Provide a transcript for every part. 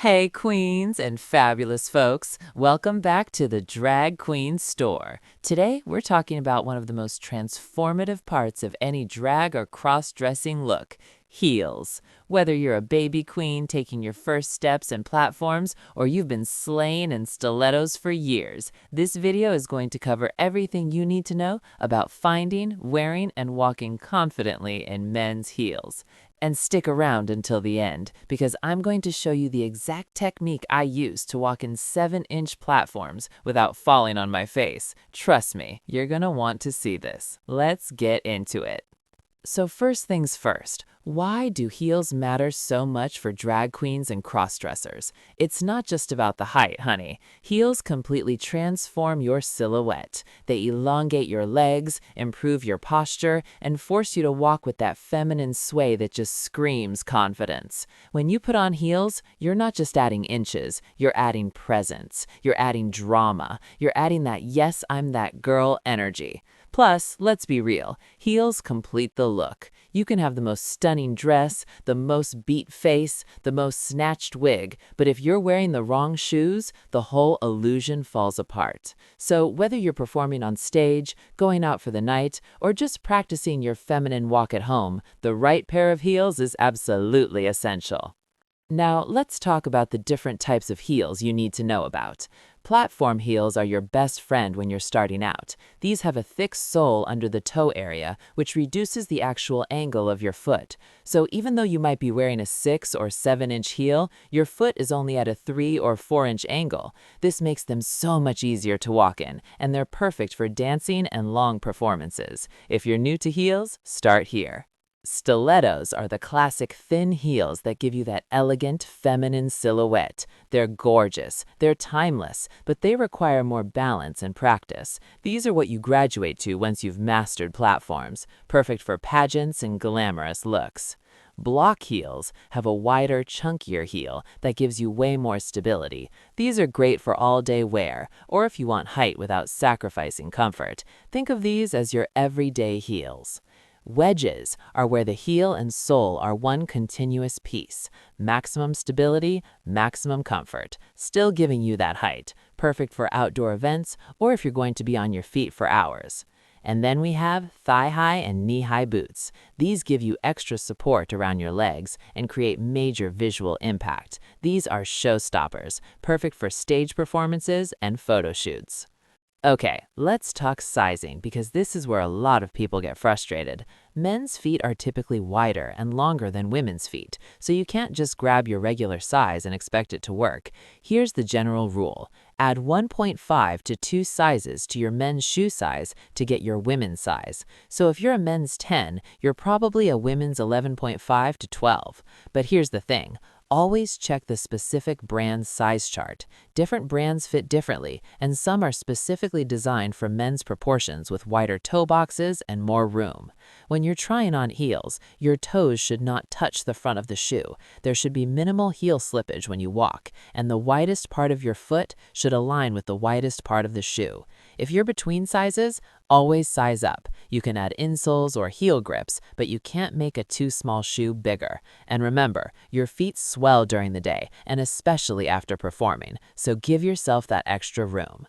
Hey, queens and fabulous folks. Welcome back to the Drag Queen store. Today, we're talking about one of the most transformative parts of any drag or cross-dressing look, heels. Whether you're a baby queen taking your first steps and platforms, or you've been slaying in stilettos for years, this video is going to cover everything you need to know about finding, wearing, and walking confidently in men's heels. And stick around until the end, because I'm going to show you the exact technique I use to walk in 7-inch platforms without falling on my face. Trust me, you're gonna want to see this. Let's get into it. So first things first, why do heels matter so much for drag queens and crossdressers? It's not just about the height, honey. Heels completely transform your silhouette. They elongate your legs, improve your posture, and force you to walk with that feminine sway that just screams confidence. When you put on heels, you're not just adding inches, you're adding presence, you're adding drama, you're adding that yes, I'm that girl energy. Plus, let's be real, heels complete the look. You can have the most stunning dress, the most beat face, the most snatched wig, but if you're wearing the wrong shoes, the whole illusion falls apart. So whether you're performing on stage, going out for the night, or just practicing your feminine walk at home, the right pair of heels is absolutely essential. Now, let's talk about the different types of heels you need to know about. Platform heels are your best friend when you're starting out. These have a thick sole under the toe area, which reduces the actual angle of your foot. So even though you might be wearing a 6 or 7-inch heel, your foot is only at a 3 or 4-inch angle. This makes them so much easier to walk in, and they're perfect for dancing and long performances. If you're new to heels, start here. Stilettos are the classic thin heels that give you that elegant, feminine silhouette. They're gorgeous, they're timeless, but they require more balance and practice. These are what you graduate to once you've mastered platforms, perfect for pageants and glamorous looks. Block heels have a wider, chunkier heel that gives you way more stability. These are great for all-day wear, or if you want height without sacrificing comfort. Think of these as your everyday heels. Wedges are where the heel and sole are one continuous piece. Maximum stability, maximum comfort, still giving you that height, perfect for outdoor events or if you're going to be on your feet for hours. And then we have thigh-high and knee-high boots. These give you extra support around your legs and create major visual impact. These are showstoppers, perfect for stage performances and photo shoots. Okay, let's talk sizing because this is where a lot of people get frustrated. Men's feet are typically wider and longer than women's feet, so you can't just grab your regular size and expect it to work. Here's the general rule. Add 1.5 to 2 sizes to your men's shoe size to get your women's size. So if you're a men's 10, you're probably a women's 11.5 to 12. But here's the thing. Always check the specific brand's size chart. Different brands fit differently, and some are specifically designed for men's proportions with wider toe boxes and more room. When you're trying on heels, your toes should not touch the front of the shoe. There should be minimal heel slippage when you walk, and the widest part of your foot should align with the widest part of the shoe. If you're between sizes, always size up. You can add insoles or heel grips, but you can't make a too small shoe bigger. And remember, your feet swell during the day, and especially after performing, so give yourself that extra room.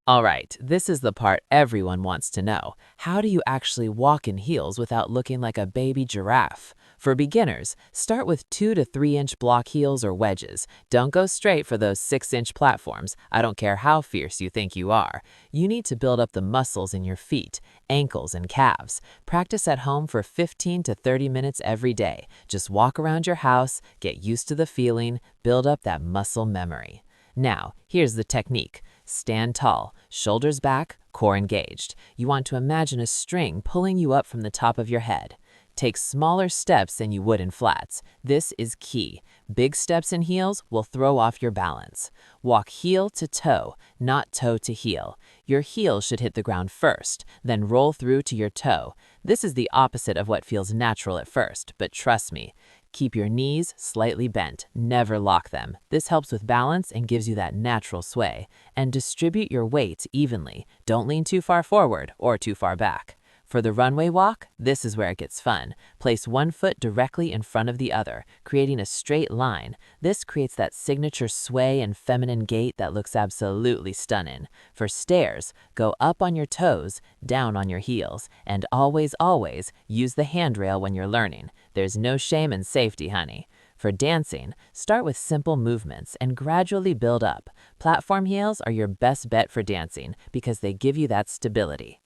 All right, this is the part everyone wants to know. How do you actually walk in heels without looking like a baby giraffe? For beginners, start with 2 to 3-inch block heels or wedges. Don't go straight for those 6-inch platforms. I don't care how fierce you think you are. You need to build up the muscles in your feet, ankles, and calves. Practice at home for 15 to 30 minutes every day. Just walk around your house, get used to the feeling, build up that muscle memory. Now, here's the technique. Stand tall, shoulders back, core engaged. You want to imagine a string pulling you up from the top of your head. Take smaller steps than you would in flats. This is key. Big steps in heels will throw off your balance. Walk heel to toe, not toe to heel. Your heel should hit the ground first, then roll through to your toe. This is the opposite of what feels natural at first, but trust me. Keep your knees slightly bent, never lock them. This helps with balance and gives you that natural sway. And distribute your weight evenly. Don't lean too far forward or too far back. For the runway walk, this is where it gets fun. Place one foot directly in front of the other, creating a straight line. This creates that signature sway and feminine gait that looks absolutely stunning. For stairs, go up on your toes, down on your heels, and always, always use the handrail when you're learning. There's no shame in safety, honey. For dancing, start with simple movements and gradually build up. Platform heels are your best bet for dancing because they give you that stability.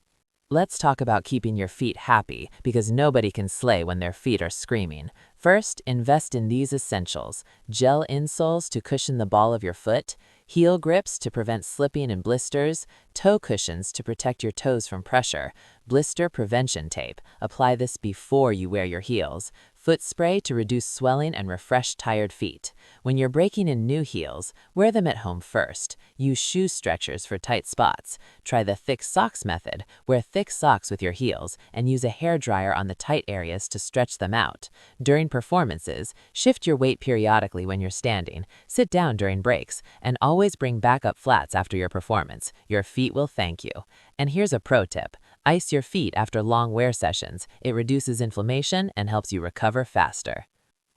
Let's talk about keeping your feet happy because nobody can slay when their feet are screaming. First, invest in these essentials: gel insoles to cushion the ball of your foot, heel grips to prevent slipping and blisters, toe cushions to protect your toes from pressure, blister prevention tape. Apply this before you wear your heels. Foot spray to reduce swelling and refresh tired feet. When you're breaking in new heels, wear them at home first. Use shoe stretchers for tight spots. Try the thick socks method. Wear thick socks with your heels and use a hairdryer on the tight areas to stretch them out. During performances, shift your weight periodically when you're standing. Sit down during breaks, and always bring backup flats after your performance. Your feet will thank you. And here's a pro tip. Ice your feet after long wear sessions. It reduces inflammation and helps you recover faster.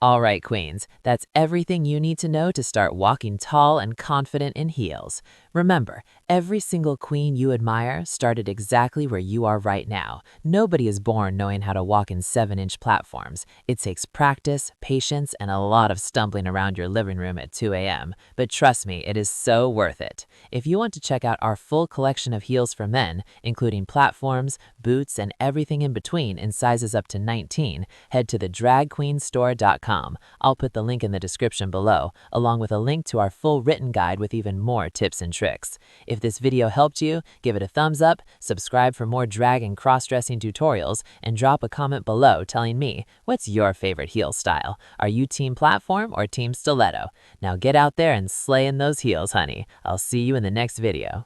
All right, queens, that's everything you need to know to start walking tall and confident in heels. Remember, every single queen you admire started exactly where you are right now. Nobody is born knowing how to walk in 7-inch platforms. It takes practice, patience, and a lot of stumbling around your living room at 2 a.m. But trust me, it is so worth it. If you want to check out our full collection of heels for men, including platforms, boots, and everything in between in sizes up to 19, head to the DragQueenStore.com. I'll put the link in the description below, along with a link to our full written guide with even more tips and tricks. If this video helped you, give it a thumbs up, subscribe for more drag and cross-dressing tutorials, and drop a comment below telling me, what's your favorite heel style? Are you team platform or team stiletto? Now get out there and slay in those heels, honey. I'll see you in the next video.